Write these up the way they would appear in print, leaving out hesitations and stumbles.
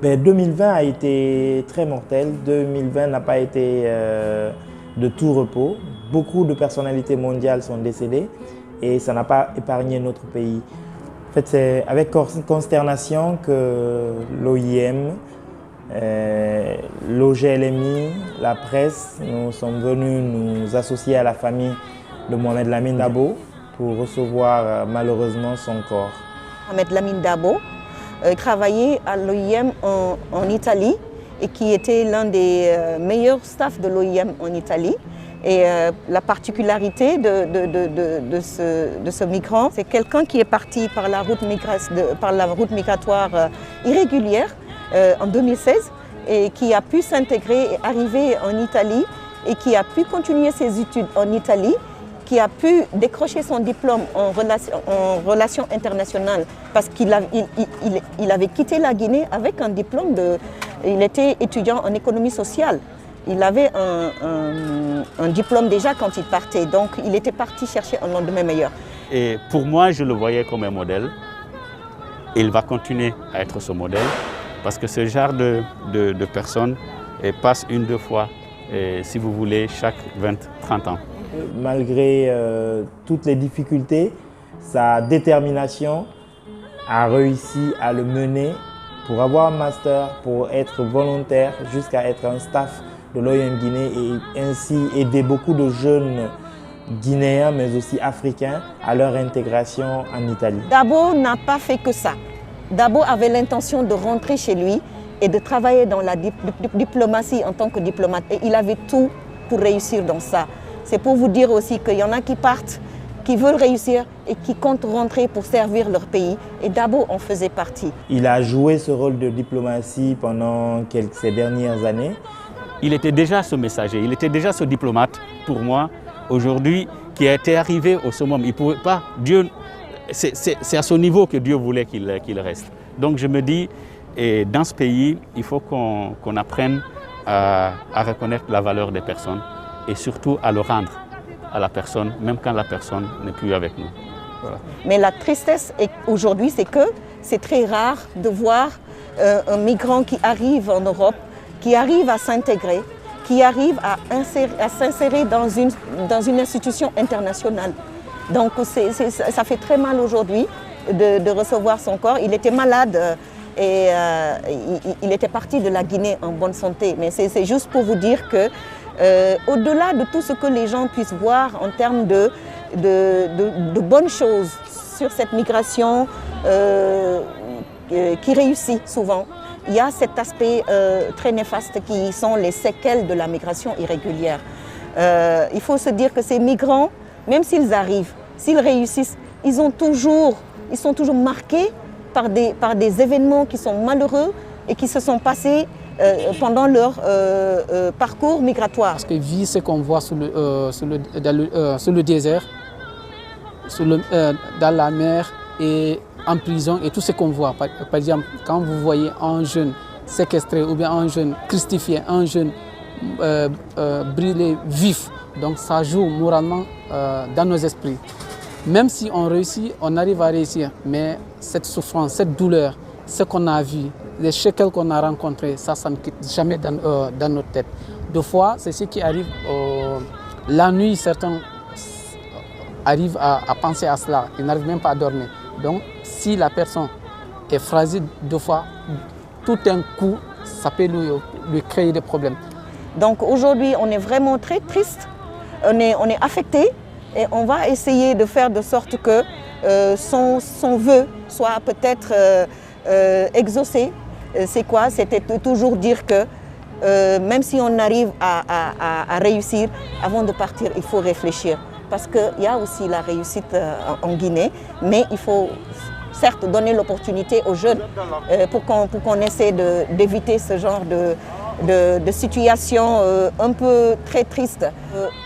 2020 a été très mortel. 2020 n'a pas été de tout repos. Beaucoup de personnalités mondiales sont décédées et ça n'a pas épargné notre pays. En fait, c'est avec consternation que l'OIM, l'OGLMI, la presse, nous sommes venus nous associer à la famille de Mohamed Lamine Dabo pour recevoir malheureusement son corps. Mohamed Lamine Dabo travaillait à l'OIM en Italie et qui était l'un des meilleurs staffs de l'OIM en Italie. Et la particularité de ce migrant, c'est quelqu'un qui est parti par la route migratoire irrégulière en 2016 et qui a pu s'intégrer et arriver en Italie et qui a pu continuer ses études en Italie, qui a pu décrocher son diplôme en relations internationales parce qu'il avait quitté la Guinée avec un diplôme il était étudiant en économie sociale. Il avait un diplôme déjà quand il partait, donc il était parti chercher un lendemain meilleur. Et pour moi, je le voyais comme un modèle. Il va continuer à être ce modèle parce que ce genre de personnes passent une, deux fois, si vous voulez, chaque 20-30 ans. Malgré toutes les difficultés, sa détermination a réussi à le mener pour avoir un master, pour être volontaire, jusqu'à être un staff de l'OIM Guinée et ainsi aider beaucoup de jeunes Guinéens mais aussi Africains à leur intégration en Italie. Dabo n'a pas fait que ça. Dabo avait l'intention de rentrer chez lui et de travailler dans la diplomatie en tant que diplomate et il avait tout pour réussir dans ça. C'est pour vous dire aussi qu'il y en a qui partent, qui veulent réussir et qui comptent rentrer pour servir leur pays. Et Dabo en faisait partie. Il a joué ce rôle de diplomatie pendant ces dernières années. Il était déjà ce messager, il était déjà ce diplomate pour moi, aujourd'hui, qui était arrivé au summum. Il pouvait pas, Dieu, c'est à ce niveau que Dieu voulait qu'il reste. Donc je me dis, et dans ce pays, il faut qu'on apprenne à reconnaître la valeur des personnes et surtout à le rendre à la personne, même quand la personne n'est plus avec nous. Voilà. Mais la tristesse aujourd'hui, c'est que c'est très rare de voir un migrant qui arrive en Europe, qui arrive à s'intégrer, qui arrive à s'insérer dans une institution internationale. Donc ça fait très mal aujourd'hui de recevoir son corps. Il était malade et il était parti de la Guinée en bonne santé. Mais c'est juste pour vous dire que au-delà de tout ce que les gens puissent voir en termes de bonnes choses sur cette migration qui réussit souvent, il y a cet aspect très néfaste qui sont les séquelles de la migration irrégulière. Il faut se dire que ces migrants, même s'ils arrivent, s'ils réussissent, ils sont toujours marqués par des événements qui sont malheureux et qui se sont passés pendant leur parcours migratoire. Parce que vu ce qu'on voit sur le désert, dans la mer et en prison et tout ce qu'on voit. Par exemple, quand vous voyez un jeune séquestré ou bien un jeune crucifié, un jeune brûlé vif, donc ça joue moralement dans nos esprits. Même si on réussit, on arrive à réussir, mais cette souffrance, cette douleur, ce qu'on a vu, les séquelles qu'on a rencontrées, ça ne quitte jamais dans notre tête. Deux fois, c'est ce qui arrive la nuit, certains arrivent à penser à cela, ils n'arrivent même pas à dormir. Donc, si la personne est fragile deux fois, tout un coup, ça peut lui créer des problèmes. Donc aujourd'hui, on est vraiment très triste, on est affecté et on va essayer de faire de sorte que son vœu soit peut-être exaucé. C'est quoi? C'était toujours dire que même si on arrive à réussir, avant de partir, il faut réfléchir. Parce qu'il y a aussi la réussite en Guinée, mais il faut certes donner l'opportunité aux jeunes pour qu'on essaie d'éviter ce genre de situation un peu très triste.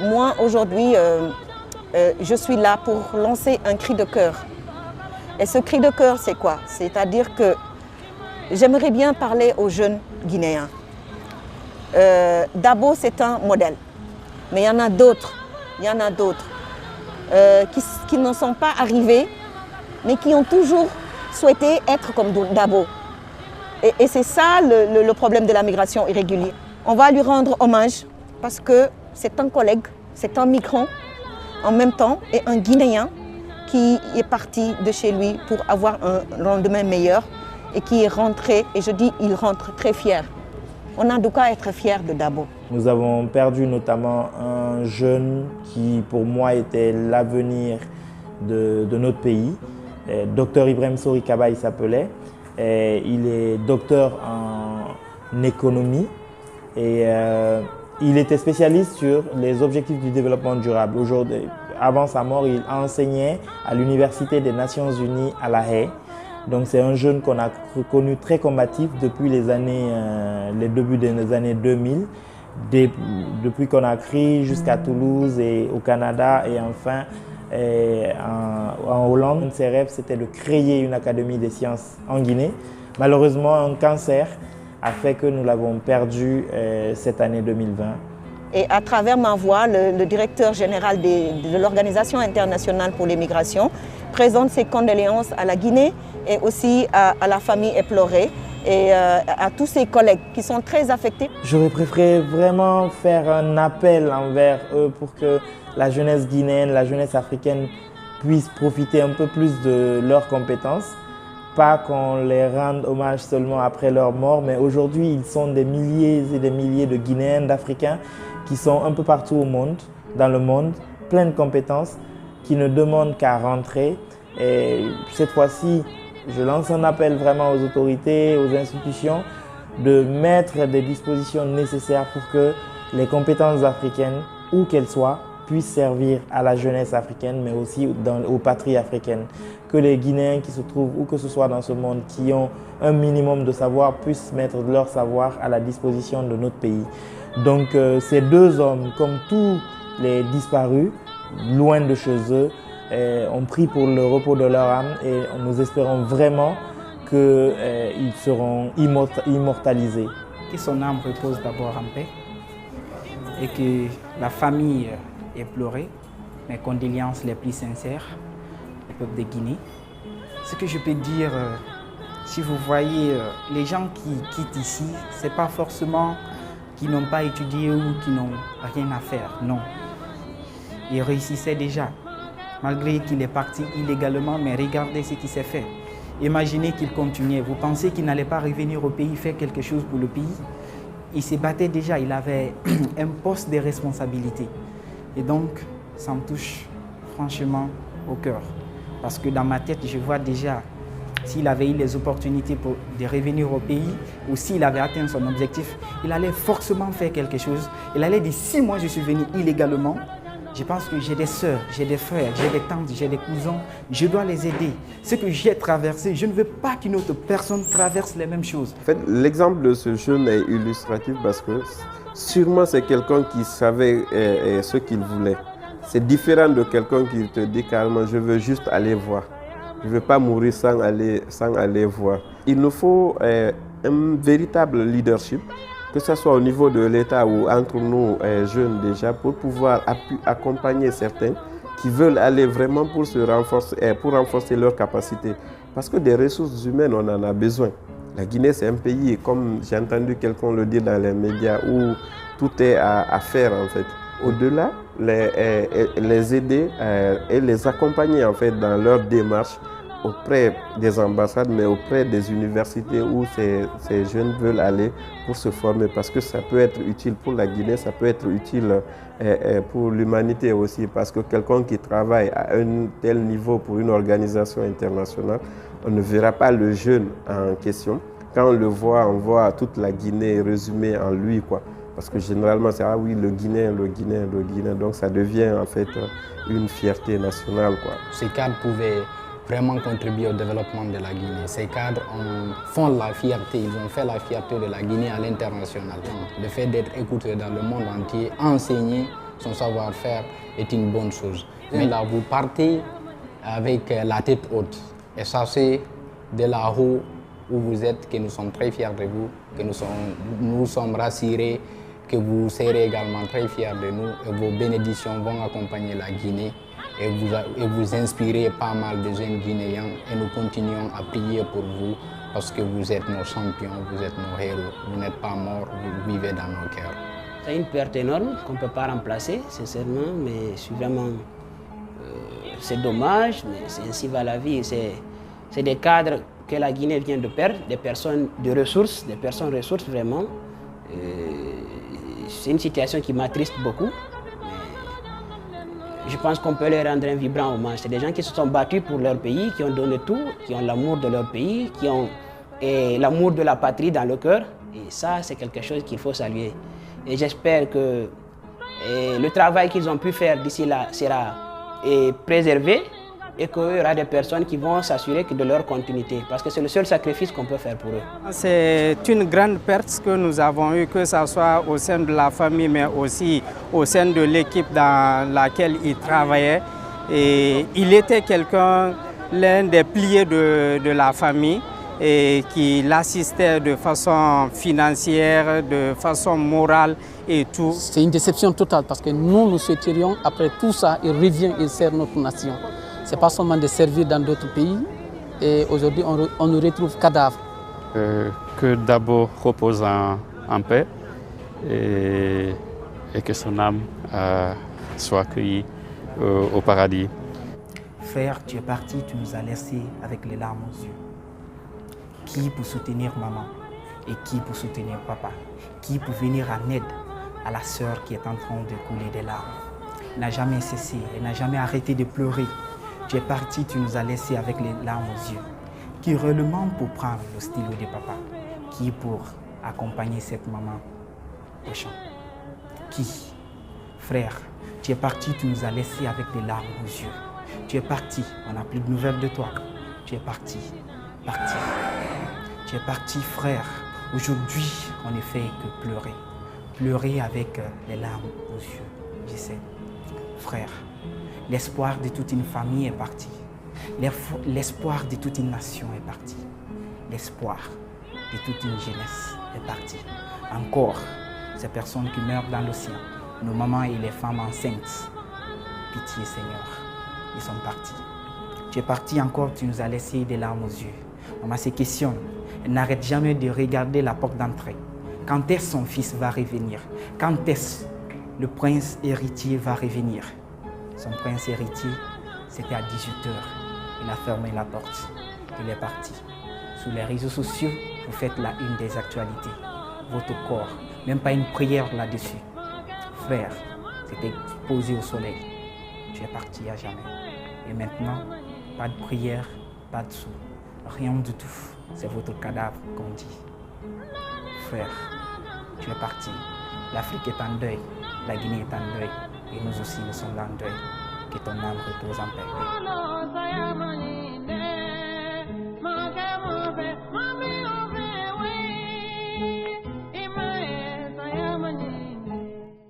Moi, aujourd'hui, je suis là pour lancer un cri de cœur. Et ce cri de cœur, c'est quoi? C'est-à-dire que j'aimerais bien parler aux jeunes Guinéens. Dabo, c'est un modèle, mais il y en a d'autres. Qui n'en sont pas arrivés, mais qui ont toujours souhaité être comme Dabo. Et c'est ça le problème de la migration irrégulière. On va lui rendre hommage parce que c'est un collègue, c'est un migrant en même temps et un Guinéen qui est parti de chez lui pour avoir un lendemain meilleur et qui est rentré, et je dis il rentre très fier. On a de quoi être fier de Dabo. Nous avons perdu notamment un jeune qui pour moi était l'avenir de notre pays. Docteur Ibrahim Sori Kaba il s'appelait. Il est docteur en économie et il était spécialiste sur les objectifs du développement durable. Aujourd'hui, avant sa mort, il enseignait à l'Université des Nations Unies à La Haye. Donc c'est un jeune qu'on a connu très combatif depuis les débuts des années 2000, depuis Conakry jusqu'à Toulouse et au Canada et enfin en Hollande. Un de ses rêves, c'était de créer une académie des sciences en Guinée. Malheureusement, un cancer a fait que nous l'avons perdu cette année 2020. Et à travers ma voix, le directeur général de l'Organisation internationale pour les migrations présente ses condoléances à la Guinée et aussi à la famille éplorée et à tous ses collègues qui sont très affectés. J'aurais préféré vraiment faire un appel envers eux pour que la jeunesse guinéenne, la jeunesse africaine puisse profiter un peu plus de leurs compétences. Pas qu'on les rende hommage seulement après leur mort, mais aujourd'hui, ils sont des milliers et des milliers de Guinéens, d'Africains qui sont un peu partout dans le monde, plein de compétences, qui ne demandent qu'à rentrer. Et cette fois-ci, je lance un appel vraiment aux autorités, aux institutions, de mettre des dispositions nécessaires pour que les compétences africaines, où qu'elles soient, puissent servir à la jeunesse africaine, mais aussi aux patries africaines. Que les Guinéens qui se trouvent où que ce soit dans ce monde, qui ont un minimum de savoir, puissent mettre leur savoir à la disposition de notre pays. Donc ces deux hommes, comme tous les disparus, loin de chez eux, ont pris pour le repos de leur âme et nous espérons vraiment qu'ils seront immortalisés. Que son âme repose d'abord en paix et que la famille éplorée, mes condoléances les plus sincères au peuple de Guinée. Ce que je peux dire, si vous voyez les gens qui quittent ici, ce n'est pas forcément qu'ils n'ont pas étudié ou qui n'ont rien à faire, non. Ils réussissaient déjà, malgré qu'il est parti illégalement, mais regardez ce qui s'est fait. Imaginez qu'il continuait. Vous pensez qu'il n'allait pas revenir au pays, faire quelque chose pour le pays? Il se battait déjà, il avait un poste de responsabilité. Et donc, ça me touche franchement au cœur. Parce que dans ma tête, je vois déjà, s'il avait eu les opportunités de revenir au pays, ou s'il avait atteint son objectif, il allait forcément faire quelque chose. Il allait dire, si moi je suis venu illégalement, je pense que j'ai des sœurs, j'ai des frères, j'ai des tantes, j'ai des cousins, je dois les aider. Ce que j'ai traversé, je ne veux pas qu'une autre personne traverse les mêmes choses. En fait, l'exemple de ce jeune est illustratif parce que sûrement c'est quelqu'un qui savait ce qu'il voulait. C'est différent de quelqu'un qui te dit carrément, je veux juste aller voir. Je ne veux pas mourir sans aller voir. Il nous faut un véritable leadership, que ce soit au niveau de l'État ou entre nous jeunes déjà, pour pouvoir accompagner certains qui veulent aller vraiment pour renforcer leurs capacités. Parce que des ressources humaines, on en a besoin. La Guinée, c'est un pays, comme j'ai entendu quelqu'un le dire dans les médias, où tout est à faire en fait. Au-delà, les aider et les accompagner en fait dans leur démarche auprès des ambassades, mais auprès des universités où ces jeunes veulent aller pour se former, parce que ça peut être utile pour la Guinée, ça peut être utile pour l'humanité aussi, parce que quelqu'un qui travaille à un tel niveau pour une organisation internationale, on ne verra pas le jeune en question. Quand on le voit, on voit toute la Guinée résumée en lui, quoi. Parce que généralement, c'est ah oui, le Guinéen, le Guinéen, le Guinéen. Donc ça devient en fait une fierté nationale, quoi. Ces cadres pouvaient vraiment contribuer au développement de la Guinée. Ces cadres font la fierté, ils ont fait la fierté de la Guinée à l'international. Le fait d'être écouté dans le monde entier, enseigner son savoir-faire est une bonne chose. Mais là, vous partez avec la tête haute. Et sachez de là-haut où vous êtes que nous sommes très fiers de vous, que nous sommes rassurés, que vous serez également très fiers de nous et vos bénédictions vont accompagner la Guinée et vous inspirez pas mal de jeunes Guinéens et nous continuons à prier pour vous parce que vous êtes nos champions, vous êtes nos héros, vous n'êtes pas morts, vous vivez dans nos cœurs. C'est une perte énorme qu'on ne peut pas remplacer, sincèrement, mais c'est dommage, mais c'est ainsi va la vie. C'est des cadres que la Guinée vient de perdre, des personnes de ressources, des personnes ressources vraiment. C'est une situation qui m'attriste beaucoup. Mais je pense qu'on peut leur rendre un vibrant hommage. C'est des gens qui se sont battus pour leur pays, qui ont donné tout, qui ont l'amour de leur pays, qui ont l'amour de la patrie dans le cœur. Et ça, c'est quelque chose qu'il faut saluer. Et j'espère que le travail qu'ils ont pu faire d'ici là sera préservé et qu'il y aura des personnes qui vont s'assurer de leur continuité. Parce que c'est le seul sacrifice qu'on peut faire pour eux. C'est une grande perte que nous avons eue, que ce soit au sein de la famille, mais aussi au sein de l'équipe dans laquelle il travaillait. Et il était l'un des piliers de la famille, et qui l'assistait de façon financière, de façon morale et tout. C'est une déception totale parce que nous souhaiterions, après tout ça, il revient, il sert notre nation. Ce n'est pas seulement de servir dans d'autres pays et aujourd'hui on nous retrouve cadavre. Que d'abord repose en paix et que son âme soit accueillie au paradis. Frère, tu es parti, tu nous as laissés avec les larmes aux yeux. Qui pour soutenir maman et qui pour soutenir papa? Qui pour venir en aide à la sœur qui est en train de couler des larmes? Elle n'a jamais cessé, elle n'a jamais arrêté de pleurer. Tu es parti, tu nous as laissés avec les larmes aux yeux. Qui réellement pour prendre le stylo de papa? Qui pour accompagner cette maman au chant? Qui? Frère, tu es parti, tu nous as laissés avec des larmes aux yeux. Tu es parti, on n'a plus de nouvelles de toi. Tu es parti. Tu es parti, frère. Aujourd'hui, on ne fait que pleurer. Pleurer avec les larmes aux yeux, je sais. Frère, l'espoir de toute une famille est parti. L'espoir de toute une nation est parti. L'espoir de toute une jeunesse est parti. Encore, ces personnes qui meurent dans l'océan, nos mamans et les femmes enceintes. Pitié, Seigneur, ils sont partis. Tu es parti encore, tu nous as laissé des larmes aux yeux. Maman se questionne, elle n'arrête jamais de regarder la porte d'entrée. Quand est-ce son fils va revenir? Quand est-ce le prince héritier va revenir? Son prince héritier, c'était à 18h. Il a fermé la porte. Il est parti. Sur les réseaux sociaux, vous faites la une des actualités. Votre corps, même pas une prière là-dessus. Frère, c'était posé au soleil. Tu es parti à jamais. Et maintenant, pas de prière, pas de sous. Rien du tout. C'est votre cadavre qu'on dit. Frère, tu es parti. L'Afrique est en deuil. La Guinée est en deuil. Et nous aussi, nous sommes en deuil. Que ton âme repose en paix.